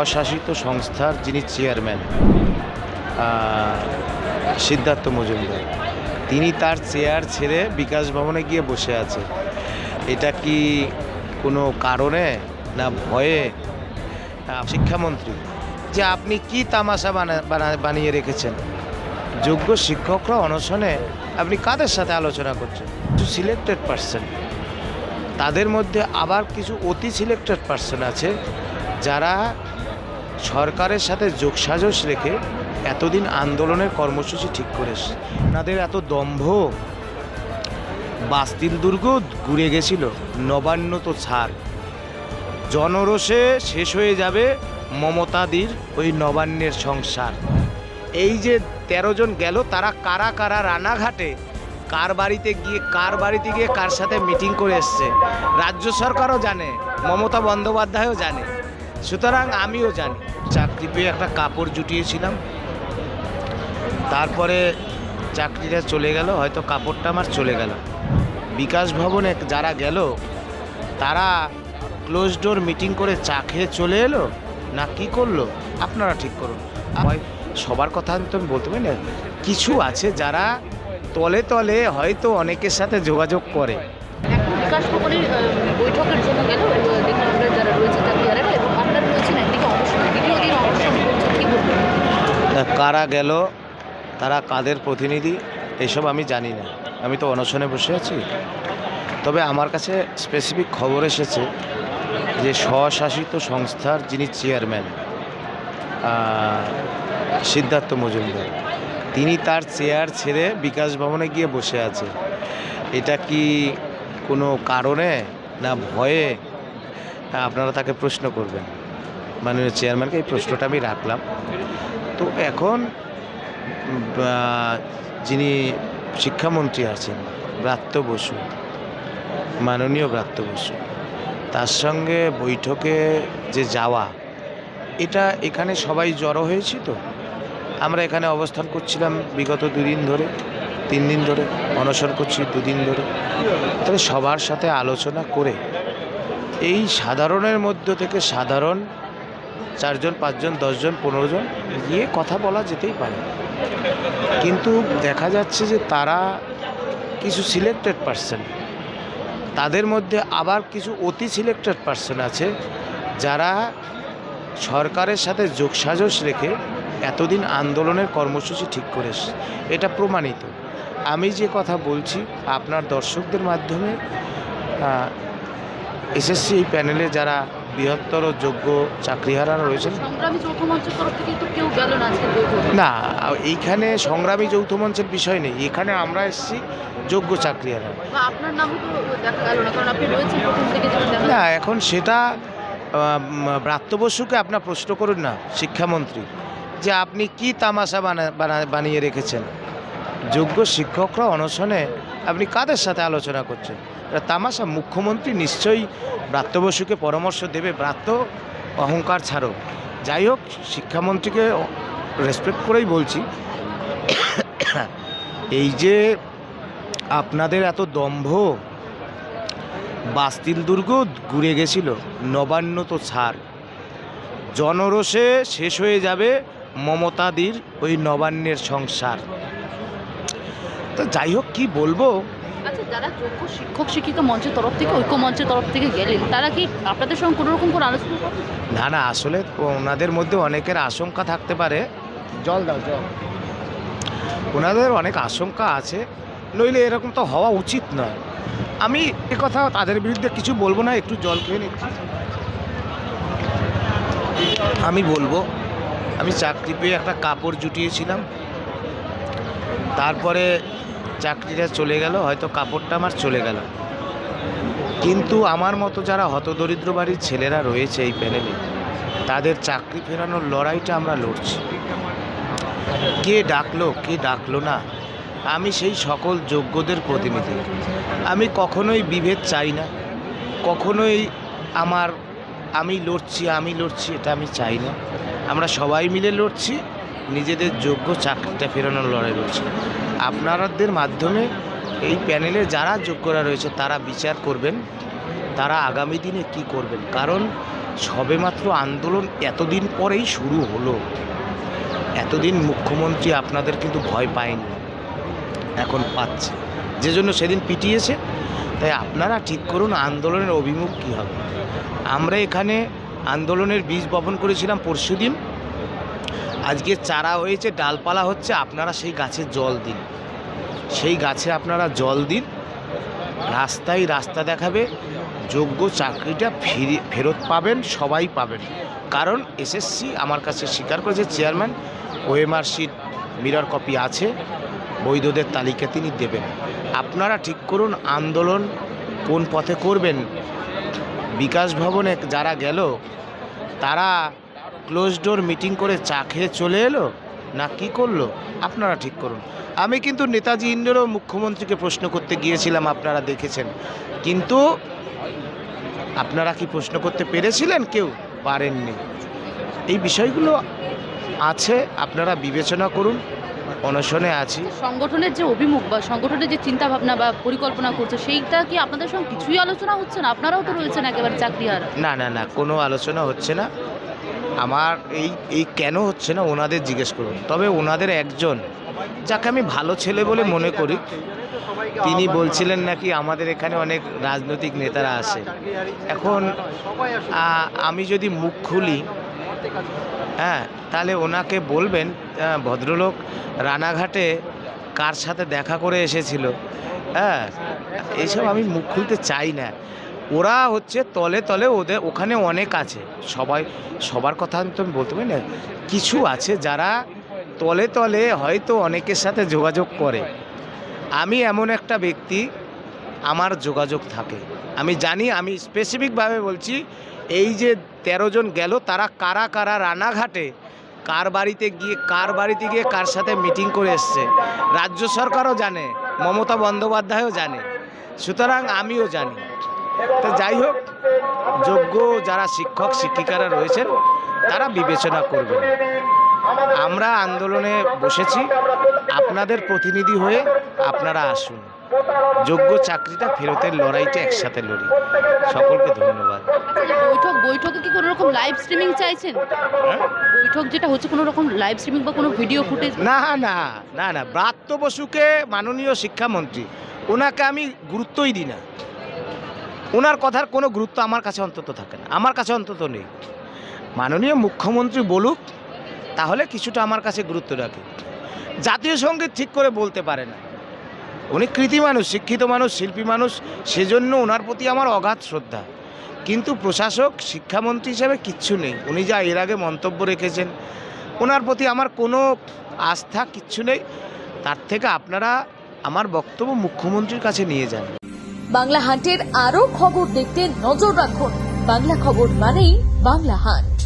স্বশাসিত সংস্থার যিনি চেয়ারম্যান সিদ্ধার্থ মজুমদার, তিনি তার চেয়ার ছেড়ে বিকাশ ভবনে গিয়ে বসে আছে। এটা কি কোনো কারণে না ভয়ে? শিক্ষামন্ত্রী যে আপনি কি তামাশা বানিয়ে রেখেছেন? যোগ্য শিক্ষকরা অনশনে, আপনি কাদের সাথে আলোচনা করছেন? কিছু সিলেক্টেড পার্সন, তাদের মধ্যে আবার কিছু অতি সিলেক্টেড পার্সন আছে যারা সরকারের সাথে যোগসাজশ রেখে এতদিন আন্দোলনের কর্মসূচি ঠিক করেছে। তাদের এত দম্ভ, বাস্তিল দুর্গ ঘুরে গেছিল, নবান্ন তো ছাড়, জনরোষে শেষ হয়ে যাবে মমতাদির ওই নবান্নের সংসার। এই যে 13 জন গেল, তারা কারা কারা রানাঘাটে কার বাড়িতে গিয়ে কার সাথে মিটিং করে এসছে, রাজ্য সরকারও জানে, মমতা বন্দ্যোপাধ্যায়ও জানে, সুতরাং আমিও জানি। চাকরি পেয়ে একটা কাপড় জুটিয়েছিলাম, তারপরে চাকরিটা চলে গেল, হয়তো কাপড়টা আমার চলে গেল। বিকাশ ভবনে যারা গেল তারা ক্লোজ ডোর মিটিং করে চা খেয়ে চলে এলো না কি করলো, আপনারা ঠিক করুন। সবার কথা তো আমি বলতে পারি না, কিছু আছে যারা তলে তলে হয়তো অনেকের সাথে যোগাযোগ করে। বিকাশ ভবনের বৈঠকের জন্য গেল, দেখলাম আমরা যারা রয়েছে চাকরিহারারা এবং আপনারা রয়েছেন একদিকে অবশ্যই দ্বিতীয় দিন অবশ্যই কি বলবেন? কারা গেল, তারা কাদের প্রতিনিধি, এসব আমি জানি না, আমি তো অনশনে বসে আছি। তবে আমার কাছে স্পেসিফিক খবর এসেছে যে স্বশাসিত সংস্থার যিনি চেয়ারম্যান সিদ্ধার্থ মজুমদার, তিনি তার চেয়ার ছেড়ে বিকাশ ভবনে গিয়ে বসে আছে। এটা কি কোনো কারণে না ভয়ে? আপনারা তাকে প্রশ্ন করবেন, মাননীয় চেয়ারম্যানকে এই প্রশ্নটা আমি রাখলাম। তো এখন যিনি শিক্ষামন্ত্রী আছেন ব্রাত্য বসু, মাননীয় ব্রাত্য বসু, তার সঙ্গে বৈঠকে যে যাওয়া, এটা এখানে সবাই জড়ো হয়েছি। তো আমরা এখানে অবস্থান করছিলাম বিগত 2 দিন ধরে, 3 দিন ধরে অনশন করছি, 2 দিন ধরে। তাহলে সবার সাথে আলোচনা করে এই সাধারণের মধ্য থেকে সাধারণ 4 জন 5 জন 10 জন 15 জন গিয়ে কথা বলা যেতেই পারে, কিন্তু দেখা যাচ্ছে যে তারা কিছু সিলেক্টেড পার্সন, তাদের মধ্যে আবার কিছু অতি সিলেক্টেড পার্সন আছে যারা সরকারের সাথে যোগসাজশ রেখে এতদিন আন্দোলনের কর্মসূচি ঠিক করেছে। এটা প্রমাণিত। আমি যে কথা বলছি আপনার দর্শকদের মাধ্যমে এসএসসি এই প্যানেলে যারা বৃহত্তর যোগ্য চাকরিহারারা রয়েছেন, না এইখানে সংগ্রামী যৌথ মঞ্চের বিষয় নেই, এখানে আমরা এসেছি যোগ্য চাকরিহারা। না, এখন সেটা ব্রাত্য বসুকে আপনার প্রশ্ন করুন না, শিক্ষামন্ত্রী, যে আপনি কি তামাশা বানিয়ে রেখেছেন? যোগ্য শিক্ষকরা অনশনে, আপনি কাদের সাথে আলোচনা করছেন? এটা তামাশা। মুখ্যমন্ত্রী নিশ্চয়ই ব্রাত্য বসুকে পরামর্শ দেবে, ব্রাত্য অহংকার ছাড়ো। যাই হোক, শিক্ষামন্ত্রীকে রেসপেক্ট করেই বলছি, এই যে আপনাদের এত দম্ভ, বাস্তিল দুর্গ ঘুরে গেছিল, নবান্ন তো ছাড়, জনরোষে শেষ হয়ে যাবে মমতাদির ওই নবান্নের সংসার। তো যাই হোক, কি বলবো। আচ্ছা, যারা যোগ্য শিক্ষক শিক্ষিকা মঞ্চের তরফ থেকে, ঐক্য মঞ্চের তরফ থেকে গেলেন, তারা কি আপনাদের সঙ্গে কোনো রকম করে আলোচনা করবেন? না না, আসলে ওনাদের মধ্যে অনেকের আশঙ্কা থাকতে পারে, জল দাও জল, ওনাদের অনেক আশঙ্কা আছে, নইলে এরকম তো হওয়া উচিত নয়। আমি কথা তাদের বিরুদ্ধে কিছু বলবো না, একটু জল খেয়ে নিচ্ছি। আমি বলবো, আমি চাকরি পেয়ে একটা কাপড় জুটিয়েছিলাম, তারপরে চাকরিটা চলে গেল, হয়তো কাপড়টা আমার চলে গেল, কিন্তু আমার মতো যারা হতদরিদ্র বাড়ির ছেলেরা রয়েছে এই প্যানেলে, তাদের চাকরি ফেরানোর লড়াইটা আমরা লড়ছি। কে ডাকলো কে ডাকলো না, আমি সেই সকল যোগ্যদের প্রতিনিধি। আমি কখনোই বিভেদ চাই না, কখনোই আমি লড়ছি এটা আমি চাই না। আমরা সবাই মিলে লড়ছি, নিজেদের যোগ্য চাকরিটা ফেরানোর লড়াই লড়ছি। আপনাদের মাধ্যমে এই প্যানেলে যারা যোগ্যরা রয়েছে তারা বিচার করবেন, তারা আগামী দিনে কি করবেন। কারণ সবেমাত্র আন্দোলন এতদিন পরেই শুরু হলো। এতদিন মুখ্যমন্ত্রী আপনাদের কিন্তু ভয় পায়নি, এখন পাচ্ছে, যে জন্য সেদিন পিটিয়েছে। তাই আপনারা ঠিক করুন আন্দোলনের অভিমুখ কী হবে। আমরা এখানে আন্দোলনের বীজ বপন করেছিলাম পরশুদিন, আজকে চারা হয়েছে, ডালপালা হচ্ছে। আপনারা সেই গাছে জল দিন, সেই গাছে আপনারা জল দিন, রাস্তায় রাস্তা দেখাবে। যোগ্য চাকরিটা ফেরত পাবেন, সবাই পাবেন। কারণ এসএসসি আমার কাছে স্বীকার করেছে, chairman OMR sheet mirror copy আছে, বৈধদের তালিকা তিনি দেবেন। আপনারা ঠিক করুন আন্দোলন কোন পথে করবেন। বিকাশ ভবনে যারা গেল তারা ক্লোজ ডোর মিটিং করে চা খেয়ে চলে এলো না কি করলো, আপনারা ঠিক করুন। আমি কিন্তু নেতাজি ইন্ডোরও মুখ্যমন্ত্রীকে প্রশ্ন করতে গিয়েছিলাম, আপনারা দেখেছেন। কিন্তু আপনারা কি প্রশ্ন করতে পেরেছিলেন? কেউ পারেননি। এই বিষয়গুলো আছে, আপনারা বিবেচনা করুন। অনশনে আছি। সংগঠনের যে অভিমুখ বা সংগঠনের যে চিন্তা ভাবনা বা পরিকল্পনা করছে সেইটা কি আপনাদের সঙ্গে কিছুই আলোচনা হচ্ছে না? আপনারাও তো রয়েছেন একেবারে চাকরিহারা। না না না, কোনো আলোচনা হচ্ছে না। আমার এই কেন হচ্ছে না ওনাদের জিজ্ঞেস করুন। তবে ওনাদের একজন, যাকে আমি ভালো ছেলে বলে মনে করি, তিনি বলছিলেন নাকি আমাদের এখানে অনেক রাজনৈতিক নেতারা আসে। এখন আমি যদি মুখ খুলি, হ্যাঁ, তাহলে ওনাকে বলবেন ভদ্রলোক রানাঘাটে কার সাথে দেখা করে এসেছিল। হ্যাঁ, এইসব আমি মুখ খুলতে চাই না। ওরা হচ্ছে তলে তলে, ওদের ওখানে অনেক আছে, সবার কথা আমি তো বলতে পারি না। কিছু আছে যারা তলে তলে হয়তো অনেকের সাথে যোগাযোগ করে। আমি এমন একটা ব্যক্তি, আমার যোগাযোগ থাকে, আমি জানি। আমি স্পেসিফিকভাবে বলছি, এই যে 13 জন গেল, তারা কারা কারা রানাঘাটে কার বাড়িতে গিয়ে কার সাথে মিটিং করে এসছে, রাজ্য সরকারও জানে, মমতা বন্দ্যোপাধ্যায়ও জানে, সুতরাং আমিও জানি। তো যাই হোক, যোগ্য যারা শিক্ষক শিক্ষিকারা রয়েছেন তারা বিবেচনা করবেন। আমরা আন্দোলনে বসেছি, আপনাদের প্রতিনিধি হয়ে আপনারা আসুন, যোগ্য চাকরিটা ফেরতের লড়াইটা একসাথে লড়ি। সকলকে ধন্যবাদ। বৈঠকে কি কোনো রকম লাইভ স্ট্রিমিং চাইছেন? বৈঠক যেটা হচ্ছে কোনো রকম লাইভ স্ট্রিমিং বা কোনো ভিডিও ফুটেজ? না না না না, ব্রাত্য বসুকে মাননীয় শিক্ষামন্ত্রী, ওনাকে আমি গুরুত্বই দিই না। ওনার কথার কোনো গুরুত্ব আমার কাছে অন্তত থাকে না, আমার কাছে অন্তত নেই। মাননীয় মুখ্যমন্ত্রী বলুক, তাহলে কিছুটা আমার কাছে গুরুত্ব রাখে। জাতীয় সঙ্গীত ঠিক করে বলতে পারে না, উনি কৃতি মানুষ, শিক্ষিত মানুষ, শিল্পী মানুষ, সেজন্য ওনার প্রতি আমার অগাধ শ্রদ্ধা। কিন্তু প্রশাসক শিক্ষামন্ত্রী হিসেবে কিচ্ছু নেই। উনি যা এর আগে মন্তব্য রেখেছেন, ওনার প্রতি আমার কোনো আস্থা কিচ্ছু নেই। তার থেকে আপনারা আমার বক্তব্য মুখ্যমন্ত্রীর কাছে নিয়ে যান। বাংলা হান্টের আরও খবর দেখতে নজর রাখুন। বাংলা খবর মানেই বাংলা হান্ট।